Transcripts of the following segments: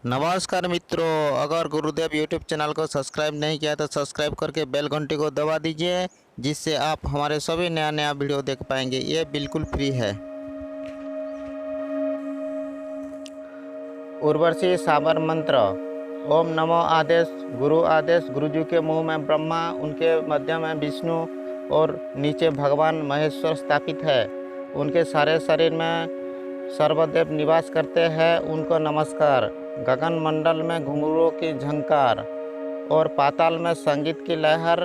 नमस्कार मित्रों, अगर गुरुदेव यूट्यूब चैनल को सब्सक्राइब नहीं किया तो सब्सक्राइब करके बेल घंटी को दबा दीजिए, जिससे आप हमारे सभी नया नया वीडियो देख पाएंगे। ये बिल्कुल फ्री है। उर्वशी साबर मंत्र। ओम नमो आदेश गुरुजी के मुंह में ब्रह्मा, उनके मध्य में विष्णु और नीचे भगवान महेश्वर स्थापित है। उनके सारे शरीर में सर्वदेव निवास करते हैं, उनको नमस्कार। गगन मंडल में घुंघरूओं की झंकार और पाताल में संगीत की लहर,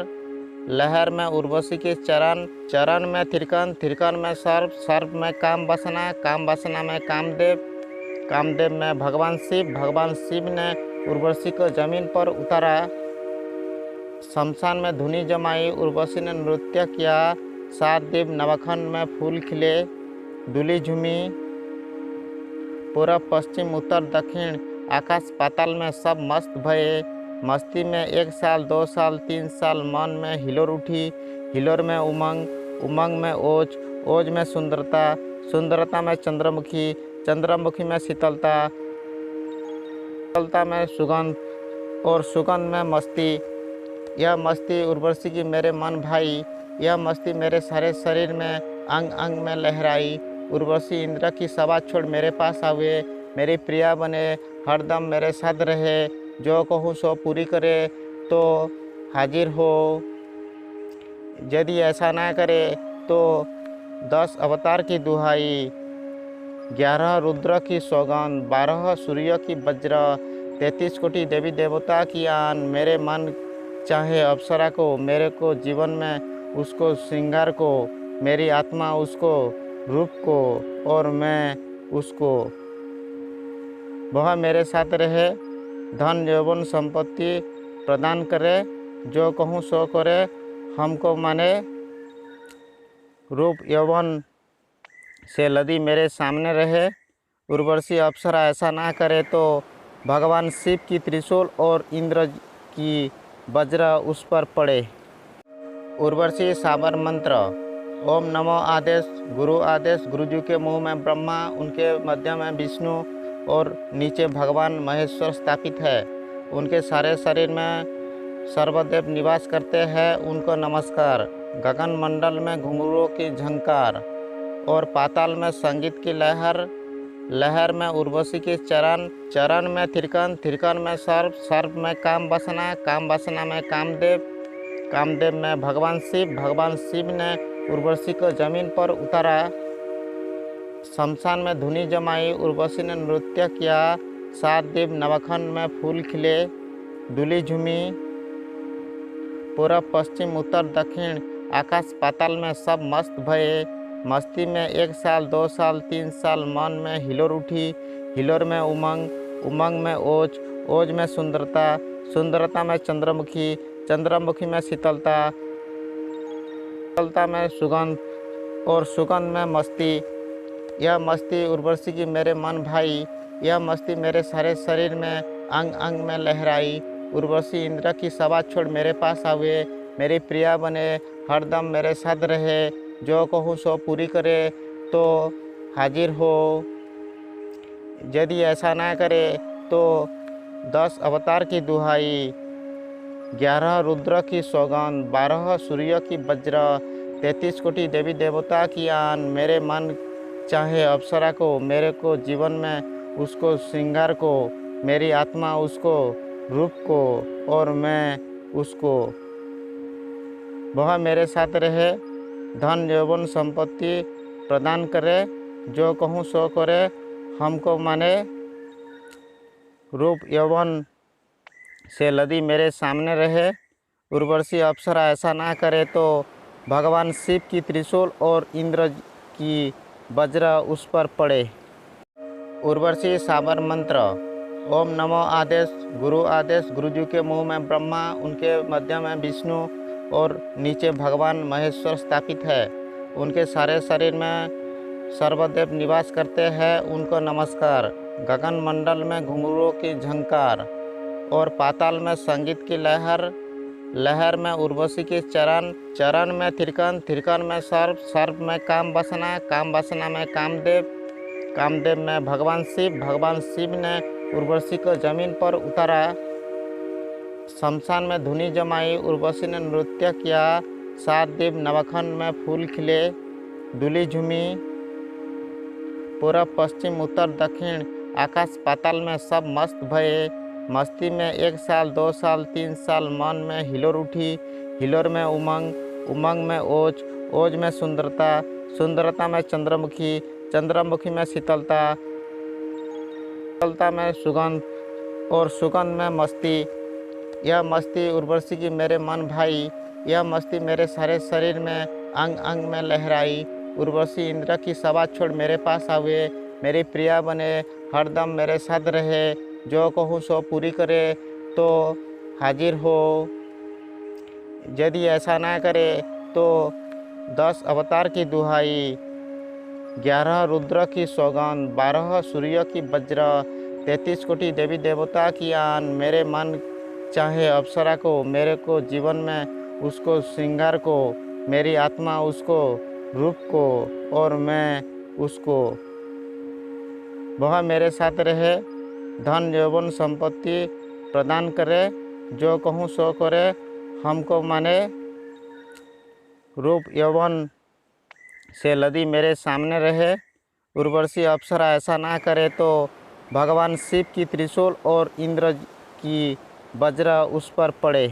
लहर में उर्वशी के चरण, चरण में थिरकन, थिरकन में सर्प, सर्प में काम वासना में कामदेव, कामदेव में भगवान शिव ने उर्वशी को जमीन पर उतारा। शमशान में धुनी जमाई, उर्वशी ने नृत्य किया। 7 दीप नवखंड में फूल खिले, दुली झूमी। पूरब पश्चिम उत्तर दक्षिण आकाश पाताल में सब मस्त भये। मस्ती में 1 साल 2 साल 3 साल मन में हिलोर उठी। हिलोर में उमंग, उमंग में ओज, ओज में सुंदरता, सुंदरता में चंद्रमुखी, चंद्रमुखी में शीतलता, शीतलता में सुगंध और सुगंध में मस्ती। यह मस्ती उर्वशी की मेरे मन भाई, यह मस्ती मेरे सारे शरीर में अंग अंग में लहराई। उर्वशी इंद्र की सभा छोड़ मेरे पास आवे, मेरी प्रिया बने, हरदम मेरे साथ रहे। जो कहूँ सो पूरी करे तो हाजिर हो। यदि ऐसा ना करे तो 10 अवतार की दुहाई, 11 रुद्र की सौगंध, 12 सूर्य की वज्र, 33 कोटि देवी देवता की आन। मेरे मन चाहे अप्सरा को, मेरे को जीवन में उसको श्रृंगार को, मेरी आत्मा उसको रूप को, और मैं उसको। वह मेरे साथ रहे, धन यौवन संपत्ति प्रदान करे। जो कहूँ सो करे, हमको माने। रूप यौवन से लदी मेरे सामने रहे। उर्वशी अप्सरा ऐसा ना करे तो भगवान शिव की त्रिशूल और इंद्र की वज्र उस पर पड़े। उर्वशी साबर मंत्र। ओम नमो आदेश गुरुजी के मुंह में ब्रह्मा, उनके मध्य में विष्णु और नीचे भगवान महेश्वर स्थापित है। उनके सारे शरीर में सर्वदेव निवास करते हैं, उनको नमस्कार। गगन मंडल में घुंघरूओं की झंकार और पाताल में संगीत की लहर, लहर में उर्वशी के चरण, चरण में थिरकन, थिरकन में सर्प, सर्प में काम वासना में कामदेव, कामदेव में भगवान शिव ने उर्वशी को जमीन पर उतारा। शमशान में धुनी जमाई, उर्वशी ने नृत्य किया। 7 दीप नवखंड में फूल खिले, दुली झूमी। पूरब पश्चिम उत्तर दक्षिण आकाश पाताल में सब मस्त भये। मस्ती में 1 साल 2 साल 3 साल मन में हिलोर उठी। हिलोर में उमंग, उमंग में ओज, ओज में सुंदरता, सुंदरता में चंद्रमुखी, चंद्रमुखी में शीतलता, शीतलता में सुगंध और सुगंध में मस्ती। यह मस्ती उर्वशी की मेरे मन भाई, यह मस्ती मेरे सारे शरीर में अंग अंग में लहराई। उर्वशी इंद्र की सभा छोड़ मेरे पास आवे, मेरी प्रिया बने, हरदम मेरे साथ रहे। जो कहूँ सो पूरी करे तो हाजिर हो। यदि ऐसा ना करे तो 10 अवतार की दुहाई, 11 रुद्र की सौगंध, 12 सूर्य की वज्र, 33 कोटि देवी देवता की आन। मेरे मन चाहे अप्सरा को, मेरे को जीवन में उसको श्रृंगार को, मेरी आत्मा उसको रूप को, और मैं उसको। वह मेरे साथ रहे, धन यौवन संपत्ति प्रदान करे। जो कहूँ सो करे, हमको माने। रूप यौवन से लदी मेरे सामने रहे। उर्वशी अप्सरा ऐसा ना करे तो भगवान शिव की त्रिशूल और इंद्र की वज्र उस पर पड़े। उर्वशी साबर मंत्र। ओम नमो आदेश गुरुजी के मुंह में ब्रह्मा, उनके मध्य में विष्णु और नीचे भगवान महेश्वर स्थापित है। उनके सारे शरीर में सर्वदेव निवास करते हैं, उनको नमस्कार। गगन मंडल में घुंघरूओं की झंकार और पाताल में संगीत की लहर, लहर में उर्वशी के चरण, चरण में थिरकन, थिरकन में सर्प, सर्प में काम वासना में कामदेव, कामदेव में भगवान शिव ने उर्वशी को जमीन पर उतारा। शमशान में धुनी जमाई, उर्वशी ने नृत्य किया। 7 दिन नवखंड में फूल खिले, दूली झूमी। पूरब पश्चिम उत्तर दक्षिण आकाश पाताल में सब मस्त भये। मस्ती में 1 साल 2 साल 3 साल मन में हिलोर उठी। हिलोर में उमंग, उमंग में ओज, ओज में सुंदरता, सुंदरता में चंद्रमुखी, चंद्रमुखी में शीतलता, शीतलता में सुगंध और सुगंध में मस्ती। यह मस्ती उर्वशी की मेरे मन भाई, यह मस्ती मेरे सारे शरीर में अंग अंग में लहराई। उर्वशी इंद्र की सभा छोड़ मेरे पास आवे, मेरी प्रिया बने, हरदम मेरे साथ रहे, जो कहूँ सो पूरी करे तो हाजिर हो। यदि ऐसा ना करे तो 10 अवतार की दुहाई, 11 रुद्र की सौगंध, 12 सूर्य की वज्र, 33 कोटि देवी देवता की आन। मेरे मन चाहे अप्सरा को, मेरे को जीवन में उसको श्रृंगार को, मेरी आत्मा उसको रूप को, और मैं उसको, वह मेरे साथ रहे, धन यौवन संपत्ति प्रदान करे, जो कहूँ सो करे, हमको माने। रूप यौवन से लदी मेरे सामने रहे। उर्वशी अप्सरा ऐसा ना करे तो भगवान शिव की त्रिशूल और इंद्र की वज्र उस पर पड़े।